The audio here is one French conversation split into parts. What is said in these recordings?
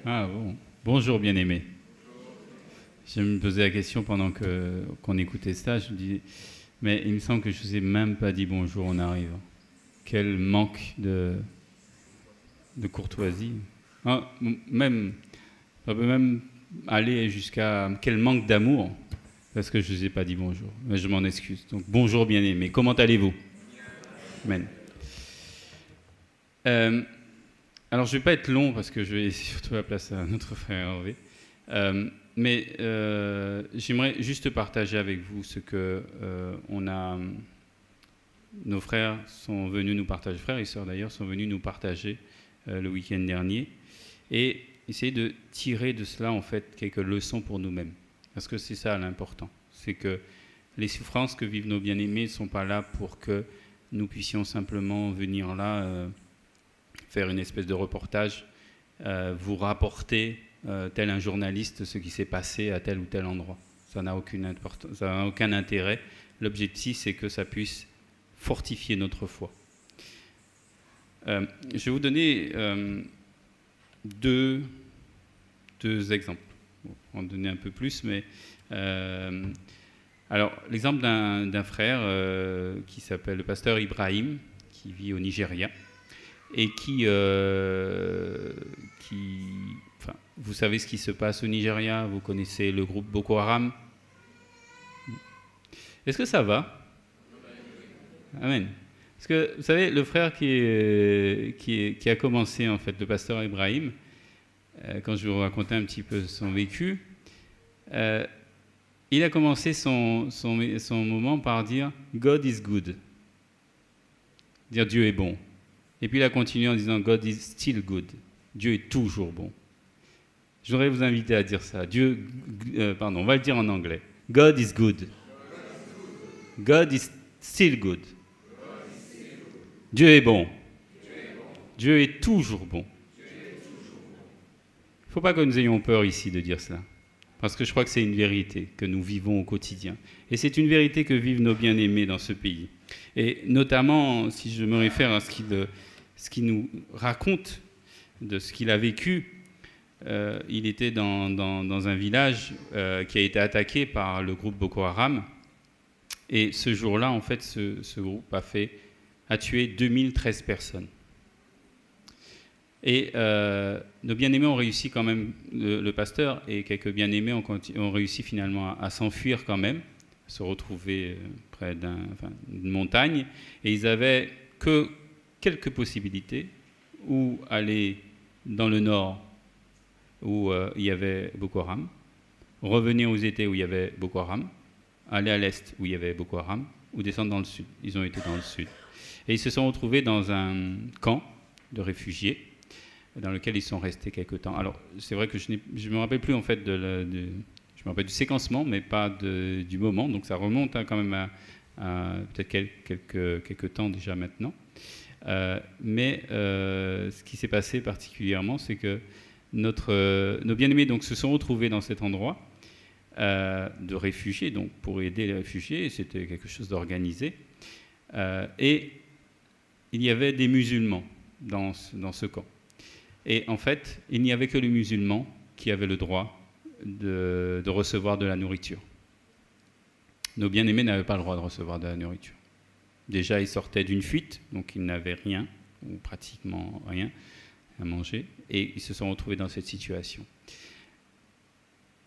Ah bon. Bonjour bien-aimé. Je me posais la question pendant qu'on écoutait ça, je me dis, mais il me semble que je ne vous ai même pas dit bonjour en arrivant. Quel manque de courtoisie. Ah, même, ça peut même aller jusqu'à quel manque d'amour, parce que je ne vous ai pas dit bonjour. Mais je m'en excuse. Donc bonjour bien-aimé, comment allez-vous? Amen. Alors, je ne vais pas être long parce que je vais laisser surtout la place à notre frère Hervé. Mais j'aimerais juste partager avec vous ce que nos frères sont venus nous partager, frères et sœurs d'ailleurs, sont venus nous partager le week-end dernier, et essayer de tirer de cela en fait quelques leçons pour nous-mêmes. Parce que c'est ça l'important, c'est que les souffrances que vivent nos bien-aimés ne sont pas là pour que nous puissions simplement venir là faire une espèce de reportage, vous rapporter tel un journaliste ce qui s'est passé à tel ou tel endroit. Ça n'a aucun intérêt. L'objectif, c'est que ça puisse fortifier notre foi. Je vais vous donner deux exemples. Bon, on va en donner un peu plus, mais alors l'exemple d'un frère qui s'appelle le pasteur Ibrahim, qui vit au Nigeria, et enfin, vous savez ce qui se passe au Nigeria, vous connaissez le groupe Boko Haram. Est-ce que ça va? Amen. Parce que, vous savez, le frère qui a commencé, en fait, le pasteur Ibrahim, quand je vais vous raconter un petit peu son vécu, il a commencé son moment par dire « God is good », dire « Dieu est bon ». Et puis il a continué en disant « God is still good », Dieu est toujours bon. Je voudrais vous inviter à dire ça. On va le dire en anglais. God is good. God is still good. Dieu est bon. Dieu est toujours bon. Il ne faut pas que nous ayons peur ici de dire cela. Parce que je crois que c'est une vérité que nous vivons au quotidien. Et c'est une vérité que vivent nos bien-aimés dans ce pays. Et notamment, si je me réfère à ce qu'il nous raconte de ce qu'il a vécu, il était dans un village qui a été attaqué par le groupe Boko Haram. Et ce jour-là, en fait, ce groupe a tué 2013 personnes. Et nos bien-aimés ont réussi quand même, le pasteur et quelques bien-aimés ont réussi finalement à s'enfuir quand même, à se retrouver près d'une montagne. Et ils n'avaient que quelques possibilités, ou aller dans le nord où il y avait Boko Haram, revenir où ils étaient où il y avait Boko Haram, aller à l'est où il y avait Boko Haram, ou descendre dans le sud. Ils ont été dans le sud. Et ils se sont retrouvés dans un camp de réfugiés dans lequel ils sont restés quelque temps. Alors, c'est vrai que je ne me rappelle plus en fait je me rappelle du séquencement, mais pas du moment. Donc, ça remonte quand même à peut-être quelques temps déjà maintenant. Mais ce qui s'est passé particulièrement, c'est que nos bien-aimés donc, se sont retrouvés dans cet endroit de réfugiés, donc pour aider les réfugiés, c'était quelque chose d'organisé. Et il y avait des musulmans dans ce camp. Et en fait, il n'y avait que les musulmans qui avaient le droit de recevoir de la nourriture. Nos bien-aimés n'avaient pas le droit de recevoir de la nourriture. Déjà, ils sortaient d'une fuite, donc ils n'avaient rien, ou pratiquement rien, à manger, et ils se sont retrouvés dans cette situation.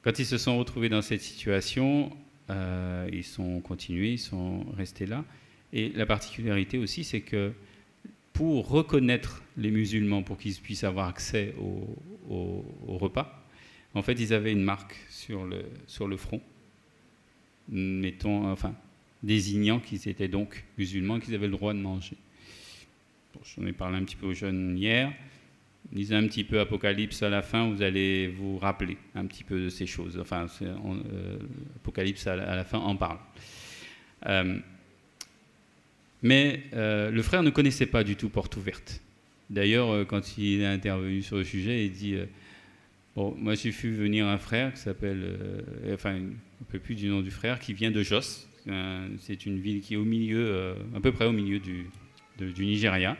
Quand ils se sont retrouvés dans cette situation, ils sont continués, ils sont restés là. Et la particularité aussi, c'est que pour reconnaître les musulmans, pour qu'ils puissent avoir accès au repas, en fait, ils avaient une marque sur le front, désignant qu'ils étaient donc musulmans, qu'ils avaient le droit de manger. Bon, j'en ai parlé un petit peu aux jeunes hier. Lisez un petit peu Apocalypse à la fin, vous allez vous rappeler un petit peu de ces choses. Enfin, Apocalypse à la fin en parle. Mais le frère ne connaissait pas du tout Porte Ouverte. D'ailleurs, quand il est intervenu sur le sujet, il dit bon, moi j'ai vu venir un frère qui s'appelle, on ne peut plus du nom du frère, qui vient de Jos. C'est une ville qui est au milieu, à peu près au milieu du Nigeria.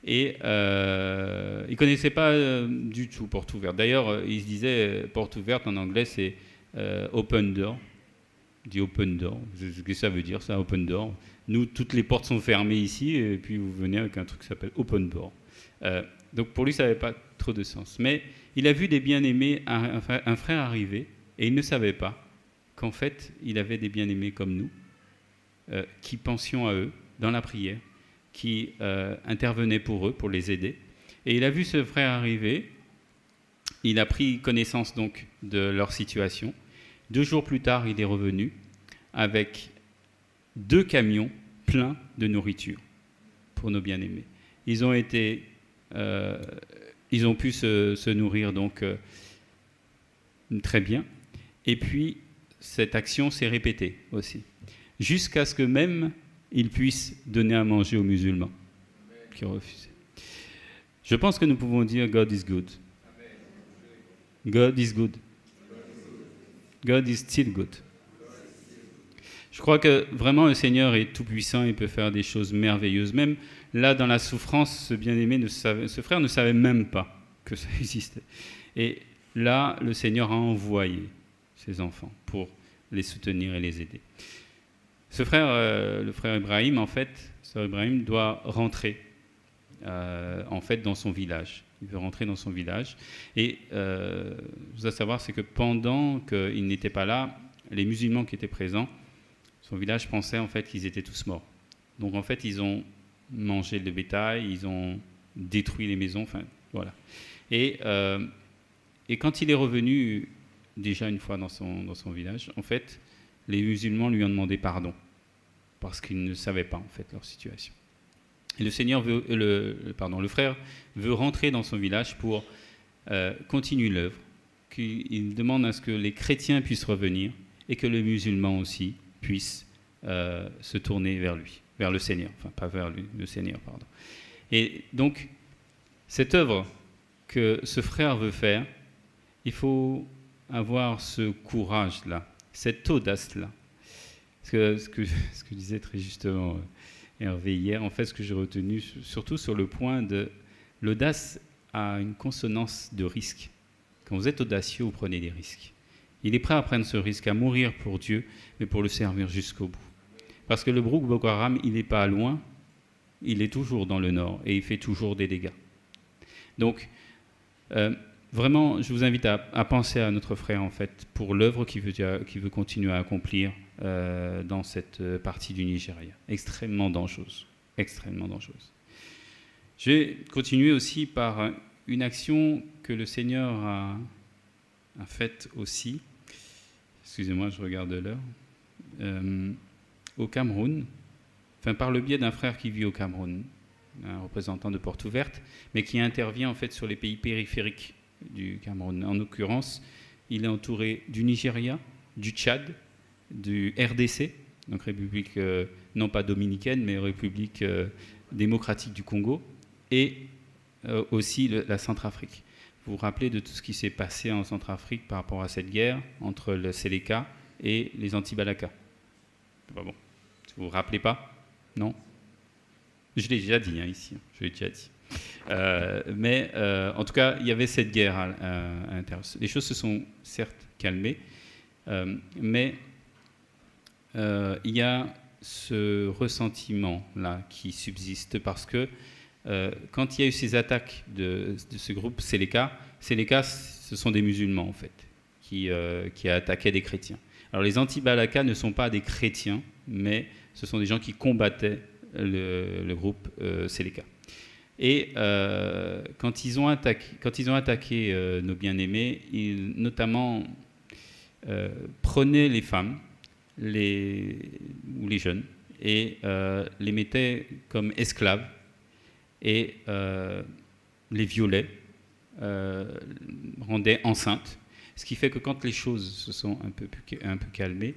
Et il ne connaissait pas du tout Porte Ouverte. D'ailleurs, il se disait, Porte Ouverte en anglais, c'est open door. Il dit open door. Qu'est-ce que ça veut dire, ça, open door? Nous, toutes les portes sont fermées ici, et puis vous venez avec un truc qui s'appelle open door. Donc pour lui, ça n'avait pas trop de sens. Mais il a vu des bien-aimés, un frère arriver, et il ne savait pas qu'en fait, il avait des bien-aimés comme nous, qui pensions à eux dans la prière, qui intervenaient pour eux, pour les aider. Et il a vu ce frère arriver, il a pris connaissance donc de leur situation. 2 jours plus tard, il est revenu avec 2 camions pleins de nourriture pour nos bien-aimés. Ils ont pu se nourrir donc très bien. Et puis, cette action s'est répétée aussi, jusqu'à ce que même ils puissent donner à manger aux musulmans qui ont refusé. Je pense que nous pouvons dire God is good. God is good. God is still good. Je crois que vraiment le Seigneur est tout-puissant, il peut faire des choses merveilleuses. Même là, dans la souffrance, ce bien-aimé, ce frère ne savait même pas que ça existait. Et là, le Seigneur a envoyé ses enfants pour les soutenir et les aider. Ce frère, le frère Ibrahim, en fait, Sœur Ibrahim doit rentrer en fait dans son village. Il veut rentrer dans son village. Et je dois savoir, c'est que pendant qu'il n'était pas là, les musulmans qui étaient présents, son village pensait en fait qu'ils étaient tous morts. Donc en fait, ils ont mangé le bétail, ils ont détruit les maisons, enfin voilà. Et quand il est revenu déjà une fois dans son village, en fait, les musulmans lui ont demandé pardon parce qu'ils ne savaient pas en fait leur situation. Et le Seigneur le frère veut rentrer dans son village pour continuer l'œuvre. Il demande à ce que les chrétiens puissent revenir et que les musulmans aussi puissent se tourner vers lui, vers le Seigneur, enfin pas vers lui, le Seigneur, pardon. Et donc, cette œuvre que ce frère veut faire, il faut avoir ce courage-là, cette audace-là. Ce que disait très justement Hervé hier, en fait, ce que j'ai retenu, surtout sur le point de l'audace a une consonance de risque. Quand vous êtes audacieux, vous prenez des risques. Il est prêt à prendre ce risque, à mourir pour Dieu, mais pour le servir jusqu'au bout. Parce que le groupe Boko Haram, il n'est pas loin, il est toujours dans le nord et il fait toujours des dégâts. Donc, vraiment, je vous invite à penser à notre frère, en fait, pour l'œuvre qu'il veut continuer à accomplir dans cette partie du Nigeria. Extrêmement dangereuse. Extrêmement dangereuse. Je vais continuer aussi par une action que le Seigneur a faite aussi. Excusez-moi, je regarde l'heure. Au Cameroun, enfin, par le biais d'un frère qui vit au Cameroun, un représentant de Porte Ouverte, mais qui intervient en fait sur les pays périphériques du Cameroun. En l'occurrence, il est entouré du Nigeria, du Tchad, du RDC, donc République non pas dominicaine, mais République démocratique du Congo, et aussi la Centrafrique. Vous vous rappelez de tout ce qui s'est passé en Centrafrique par rapport à cette guerre entre le Séléka et les Anti-Balaka. Bon, vous vous rappelez pas? Non? Je l'ai déjà dit ici, je l'ai déjà dit. Mais en tout cas, il y avait cette guerre à l'intérieur. Les choses se sont certes calmées, mais il y a ce ressentiment-là qui subsiste parce que quand il y a eu ces attaques de ce groupe Séléka, ce sont des musulmans en fait, qui attaquaient des chrétiens. Alors les anti-Balaka ne sont pas des chrétiens, mais ce sont des gens qui combattaient le groupe Séléka. Et quand ils ont attaqué nos bien-aimés, ils notamment prenaient les femmes ou les jeunes et les mettaient comme esclaves et les violaient, rendaient enceintes. Ce qui fait que quand les choses se sont un peu calmées,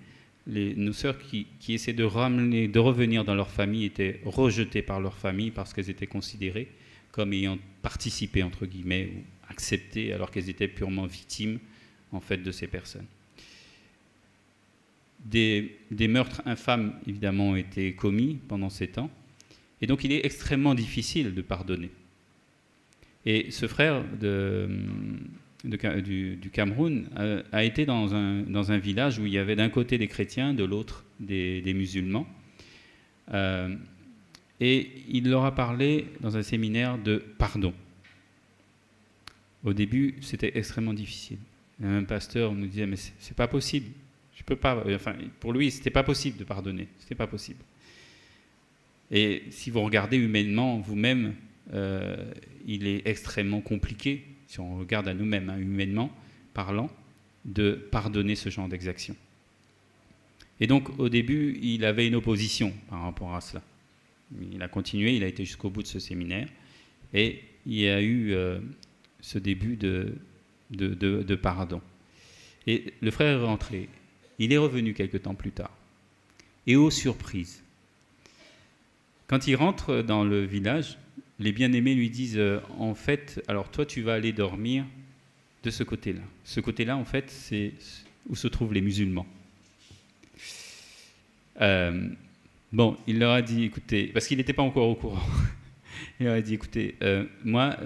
nos sœurs qui essaient de revenir dans leur famille étaient rejetées par leur famille parce qu'elles étaient considérées comme ayant participé, entre guillemets, ou acceptées, alors qu'elles étaient purement victimes, en fait, de ces personnes. Des meurtres infâmes, évidemment, ont été commis pendant ces temps. Et donc il est extrêmement difficile de pardonner. Et ce frère du Cameroun a été dans un village où il y avait d'un côté des chrétiens, de l'autre des musulmans. Et il leur a parlé dans un séminaire de pardon. Au début, c'était extrêmement difficile. Un pasteur nous disait, mais c'est pas possible. Je peux pas. Enfin, pour lui, c'était pas possible de pardonner. C'était pas possible. Et si vous regardez humainement vous-même, il est extrêmement compliqué, si on regarde à nous-mêmes, hein, humainement parlant, de pardonner ce genre d'exaction. Et donc, au début, il avait une opposition par rapport à cela. Il a continué, il a été jusqu'au bout de ce séminaire, et il y a eu ce début de pardon. Et le frère est rentré. Il est revenu quelque temps plus tard. Et aux surprises, quand il rentre dans le village, les bien-aimés lui disent en fait, alors toi tu vas aller dormir de ce côté-là. Ce côté-là, en fait, c'est où se trouvent les musulmans. Bon, il leur a dit, écoutez, parce qu'il n'était pas encore au courant, il leur a dit, écoutez, moi,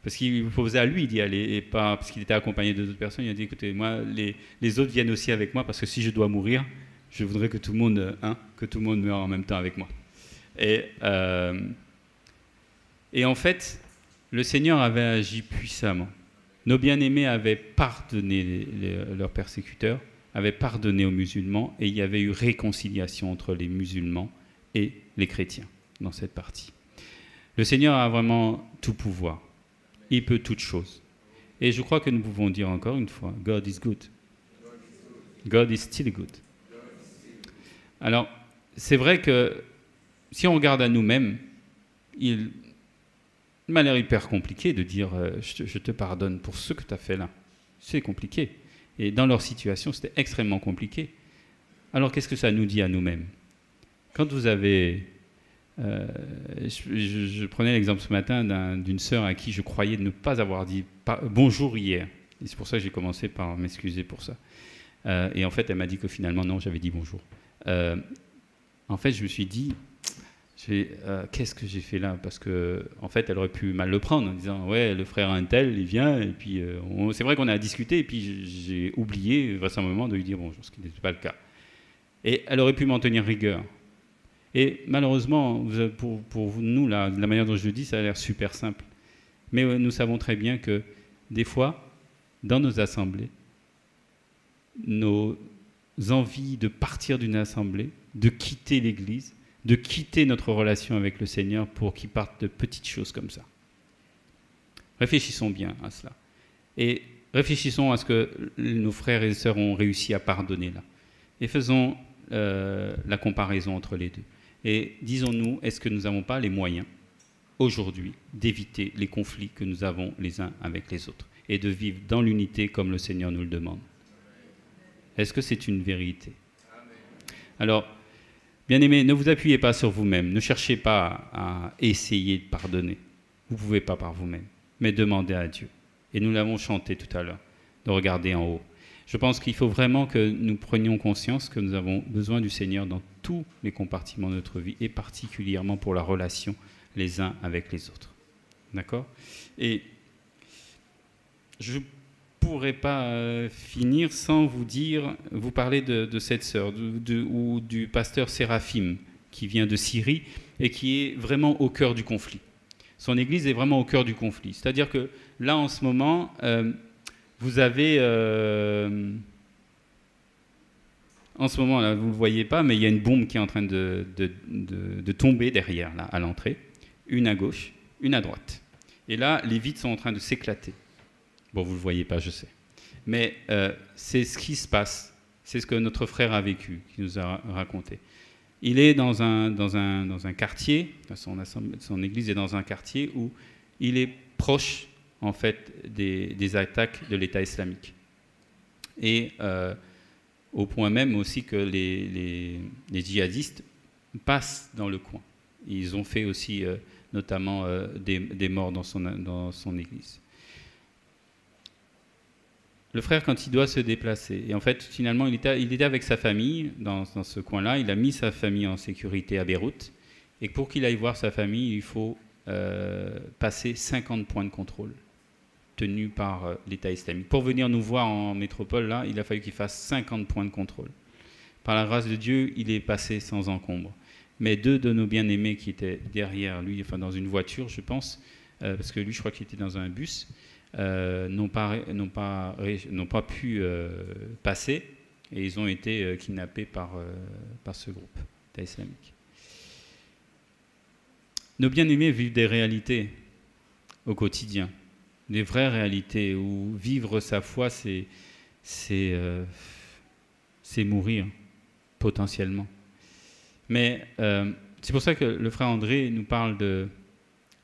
parce qu'il proposait à lui d'y aller, et pas parce qu'il était accompagné d'autres personnes, il a dit, écoutez, moi, les autres viennent aussi avec moi, parce que si je dois mourir, je voudrais que tout le monde, que tout le monde meure en même temps avec moi. Et en fait, le Seigneur avait agi puissamment. Nos bien-aimés avaient pardonné leurs persécuteurs, avaient pardonné aux musulmans, et il y avait eu réconciliation entre les musulmans et les chrétiens dans cette partie. Le Seigneur a vraiment tout pouvoir. Il peut toutes choses. Et je crois que nous pouvons dire encore une fois, God is good. God is still good. Alors, c'est vrai que si on regarde à nous-mêmes, il m'a l'air hyper compliqué de dire je te pardonne pour ce que tu as fait là. C'est compliqué. Et dans leur situation, c'était extrêmement compliqué. Alors, qu'est-ce que ça nous dit à nous-mêmes? Quand vous avez... je prenais l'exemple ce matin d'une sœur à qui je croyais ne pas avoir dit bonjour hier. Et c'est pour ça que j'ai commencé par m'excuser pour ça. Et en fait, elle m'a dit que finalement, non, j'avais dit bonjour. En fait, je me suis dit... qu'est-ce que j'ai fait là? Parce que en fait, elle aurait pu mal le prendre en disant ouais, le frère un tel, il vient et puis c'est vrai qu'on a discuté et puis j'ai oublié vraisemblablement de lui dire bonjour, ce qui n'était pas le cas. Et elle aurait pu m'en tenir rigueur. Et malheureusement, pour nous là, de la manière dont je le dis, ça a l'air super simple. Mais nous savons très bien que des fois, dans nos assemblées, nos envies de partir d'une assemblée, de quitter l'Église, de quitter notre relation avec le Seigneur pour qu'il parte de petites choses comme ça. Réfléchissons bien à cela. Et réfléchissons à ce que nos frères et sœurs ont réussi à pardonner là. Et faisons la comparaison entre les deux. Et disons-nous, est-ce que nous n'avons pas les moyens, aujourd'hui, d'éviter les conflits que nous avons les uns avec les autres et de vivre dans l'unité comme le Seigneur nous le demande? Est-ce que c'est une vérité? Alors, bien-aimés, ne vous appuyez pas sur vous-même. Ne cherchez pas à essayer de pardonner. Vous ne pouvez pas par vous-même. Mais demandez à Dieu. Et nous l'avons chanté tout à l'heure, de regarder en haut. Je pense qu'il faut vraiment que nous prenions conscience que nous avons besoin du Seigneur dans tous les compartiments de notre vie, et particulièrement pour la relation les uns avec les autres. D'accord? Et je ne pourrais pas finir sans vous parler de cette sœur, ou du pasteur Séraphim, qui vient de Syrie et qui est vraiment au cœur du conflit. Son église est vraiment au cœur du conflit. C'est-à-dire que là, en ce moment, vous avez... en ce moment, là, vous ne le voyez pas, mais il y a une bombe qui est en train de tomber derrière, là, à l'entrée. Une à gauche, une à droite. Et là, les vitres sont en train de s'éclater. Bon, vous ne le voyez pas, je sais. Mais c'est ce qui se passe. C'est ce que notre frère a vécu, qui nous a raconté. Il est dans un quartier, son église est dans un quartier où il est proche, en fait, des attaques de l'État islamique. Et au point même aussi que les djihadistes passent dans le coin. Ils ont fait aussi notamment des morts dans son église. Le frère, quand il doit se déplacer, et en fait, finalement, il était avec sa famille dans ce coin-là, il a mis sa famille en sécurité à Beyrouth, Et pour qu'il aille voir sa famille, il faut passer 50 points de contrôle tenus par l'État islamique. Pour venir nous voir en métropole, là, il a fallu qu'il fasse 50 points de contrôle. Par la grâce de Dieu, il est passé sans encombre. Mais 2 de nos bien-aimés qui étaient derrière lui, enfin dans une voiture, je pense, parce que lui, je crois qu'il était dans un bus, n'ont pas pu passer, et ils ont été kidnappés par ce groupe d'État islamique. Nos bien-aimés vivent des réalités au quotidien, des vraies réalités où vivre sa foi, c'est mourir potentiellement. Mais c'est pour ça que le frère André nous parle de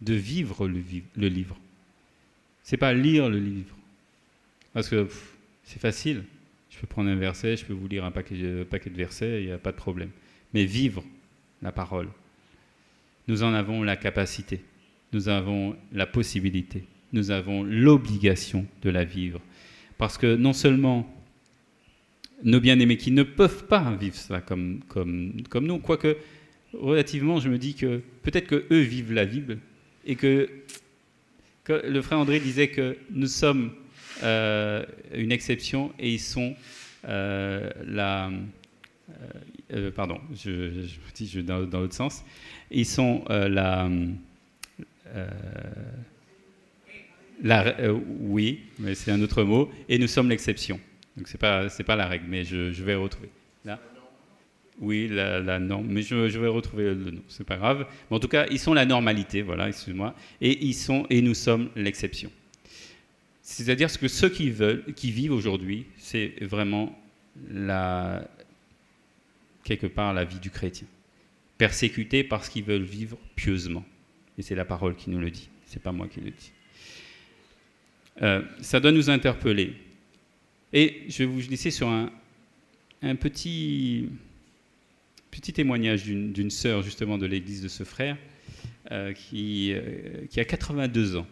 vivre le livre. C'est pas lire le livre, parce que c'est facile. Je peux prendre un verset, je peux vous lire un paquet de versets, il n'y a pas de problème. Mais vivre la parole, nous en avons la capacité, nous avons la possibilité, nous avons l'obligation de la vivre. Parce que non seulement nos bien-aimés qui ne peuvent pas vivre ça comme nous, quoique relativement, je me dis que peut-être qu'eux vivent la Bible et que le frère André disait que nous sommes une exception et ils sont pardon, je dis dans l'autre sens. Ils sont oui, mais c'est un autre mot, et nous sommes l'exception. Donc c'est pas la règle, mais je vais retrouver. Là, oui, la norme, mais je vais retrouver le nom, c'est pas grave. Mais en tout cas, ils sont la normalité, voilà, excuse-moi, et nous sommes l'exception. C'est-à-dire que ceux qui vivent aujourd'hui, c'est vraiment quelque part la vie du chrétien. Persécutés parce qu'ils veulent vivre pieusement. Et c'est la parole qui nous le dit, c'est pas moi qui le dis. Ça doit nous interpeller. Et je vais vous laisser sur un petit témoignage d'une sœur justement de l'église de ce frère qui a 82 ans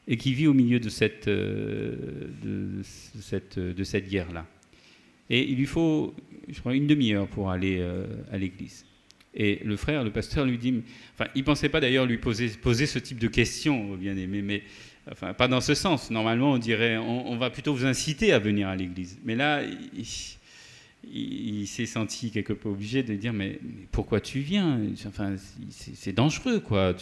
et qui vit au milieu de cette guerre-là. Et il lui faut, je crois, une demi-heure pour aller à l'église. Et le frère, le pasteur, lui dit... Enfin, il ne pensait pas d'ailleurs lui poser ce type de questions, bien aimé, mais enfin, pas dans ce sens. Normalement, on dirait, on va plutôt vous inciter à venir à l'église. Mais là, il s'est senti quelque peu obligé de dire, mais pourquoi tu viens? Enfin, c'est dangereux, quoi.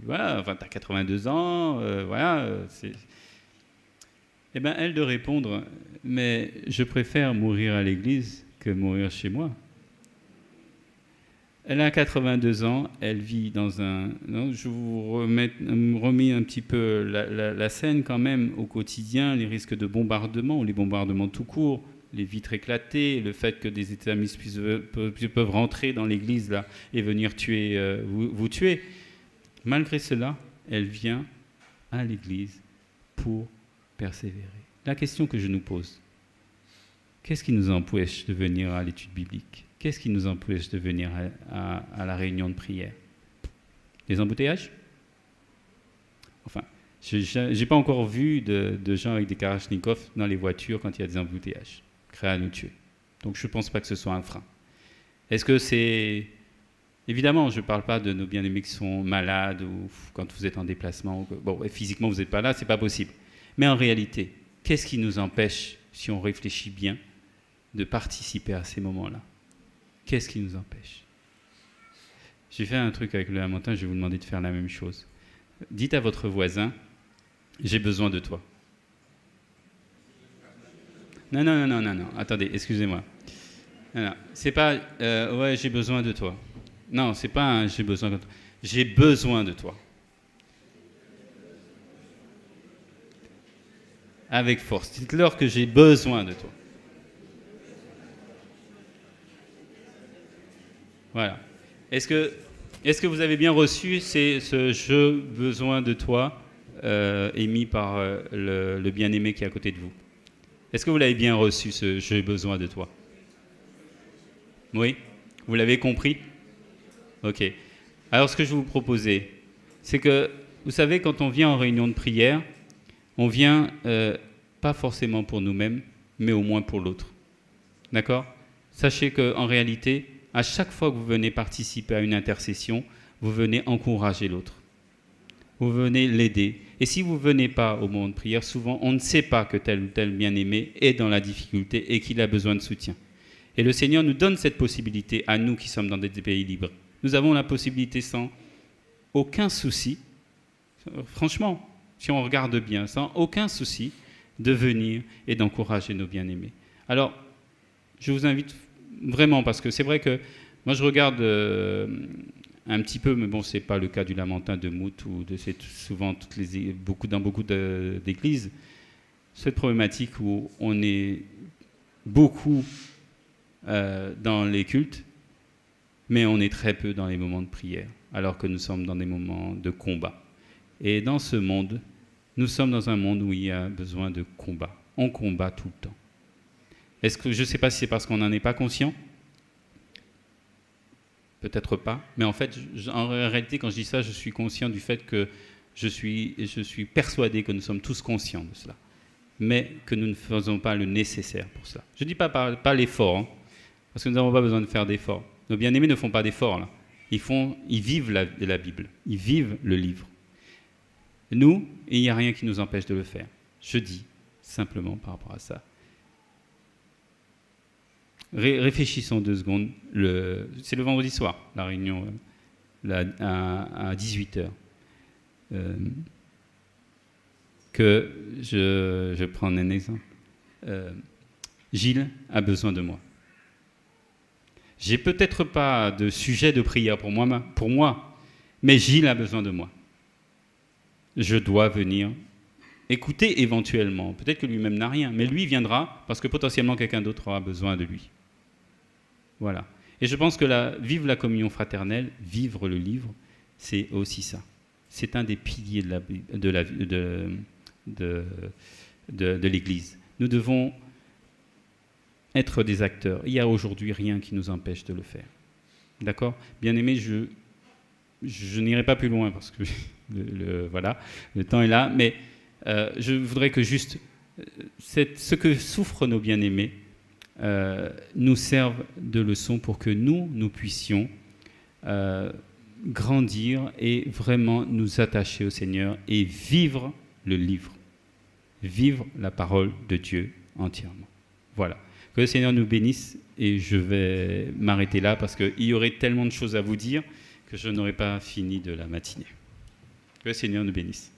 Voilà, enfin, tu as 82 ans, voilà. Eh bien, elle de répondre, mais je préfère mourir à l'église que mourir chez moi. Elle a 82 ans, elle vit dans un... Non, je vous remets un petit peu la scène quand même au quotidien, les risques de bombardement, ou les bombardements tout court, les vitres éclatées, le fait que des islamistes peuvent rentrer dans l'église là et venir vous tuer. Malgré cela, elle vient à l'église pour persévérer. La question que je nous pose, qu'est-ce qui nous empêche de venir à l'étude biblique? Qu'est-ce qui nous empêche de venir à la réunion de prière? Les embouteillages? Enfin, je n'ai pas encore vu de gens avec des Kalachnikovs dans les voitures quand il y a des embouteillages, prêts à nous tuer. Donc je ne pense pas que ce soit un frein. Est-ce que c'est... Évidemment, je ne parle pas de nos bien-aimés qui sont malades ou quand vous êtes en déplacement. Bon, physiquement, vous n'êtes pas là, ce n'est pas possible. Mais en réalité, qu'est-ce qui nous empêche, si on réfléchit bien, de participer à ces moments-là? Qu'est-ce qui nous empêche? J'ai fait un truc avec le Lamentin, je vais vous demander de faire la même chose. Dites à votre voisin, j'ai besoin de toi. Non, attendez, excusez-moi. Non, c'est pas, ouais, j'ai besoin de toi. Non, c'est pas un j'ai besoin de toi. J'ai besoin de toi. Avec force. Dites-leur que j'ai besoin de toi. Voilà. Est-ce que vous avez bien reçu ce « je besoin de toi » émis par le bien-aimé qui est à côté de vous? Est-ce que vous l'avez bien reçu, ce « j'ai besoin de toi » ? Oui? Vous l'avez compris? Ok. Alors, ce que je vais vous proposer, c'est que, vous savez, quand on vient en réunion de prière, on vient pas forcément pour nous-mêmes, mais au moins pour l'autre. D'accord? Sachez qu'en réalité, à chaque fois que vous venez participer à une intercession, vous venez encourager l'autre. Vous venez l'aider. Et si vous ne venez pas au moment de prière, souvent, on ne sait pas que tel ou tel bien-aimé est dans la difficulté et qu'il a besoin de soutien. Et le Seigneur nous donne cette possibilité à nous qui sommes dans des pays libres. Nous avons la possibilité sans aucun souci, franchement, si on regarde bien, sans aucun souci, de venir et d'encourager nos bien-aimés. Alors, je vous invite vraiment, parce que c'est vrai que moi je regarde un petit peu, mais bon, ce n'est pas le cas du Lamentin de Mout, ou c'est souvent dans beaucoup d'églises, cette problématique où on est beaucoup dans les cultes, mais on est très peu dans les moments de prière, alors que nous sommes dans des moments de combat. Et dans ce monde, nous sommes dans un monde où il y a besoin de combat. On combat tout le temps. Est-ce que, je ne sais pas si c'est parce qu'on n'en est pas conscient, peut-être pas, mais en fait, en réalité, quand je dis ça, je suis conscient du fait que je suis persuadé que nous sommes tous conscients de cela, mais que nous ne faisons pas le nécessaire pour cela. Je ne dis pas l'effort, hein, parce que nous n'avons pas besoin de faire d'efforts. Nos bien-aimés ne font pas d'efforts, là. Ils vivent la Bible, ils vivent le livre. Nous, il n'y a rien qui nous empêche de le faire. Je dis simplement par rapport à ça. Réfléchissons 2 secondes. C'est le vendredi soir, la réunion à 18h. Que je prends un exemple. Gilles a besoin de moi. J'ai peut-être pas de sujet de prière pour moi, mais Gilles a besoin de moi. Je dois venir écouter éventuellement. Peut-être que lui-même n'a rien, mais lui viendra parce que potentiellement quelqu'un d'autre aura besoin de lui. Voilà. Et je pense que vivre la communion fraternelle, vivre le livre, c'est aussi ça. C'est un des piliers de l'Église. Nous devons être des acteurs. Il n'y a aujourd'hui rien qui nous empêche de le faire. D'accord ? Bien-aimés, je n'irai pas plus loin parce que voilà, le temps est là, mais je voudrais que juste ce que souffrent nos bien-aimés nous serve de leçon pour que nous puissions grandir et vraiment nous attacher au Seigneur et vivre le livre, vivre la parole de Dieu entièrement. Voilà. Que le Seigneur nous bénisse et je vais m'arrêter là parce qu'il y aurait tellement de choses à vous dire que je n'aurais pas fini de la matinée. Que le Seigneur nous bénisse.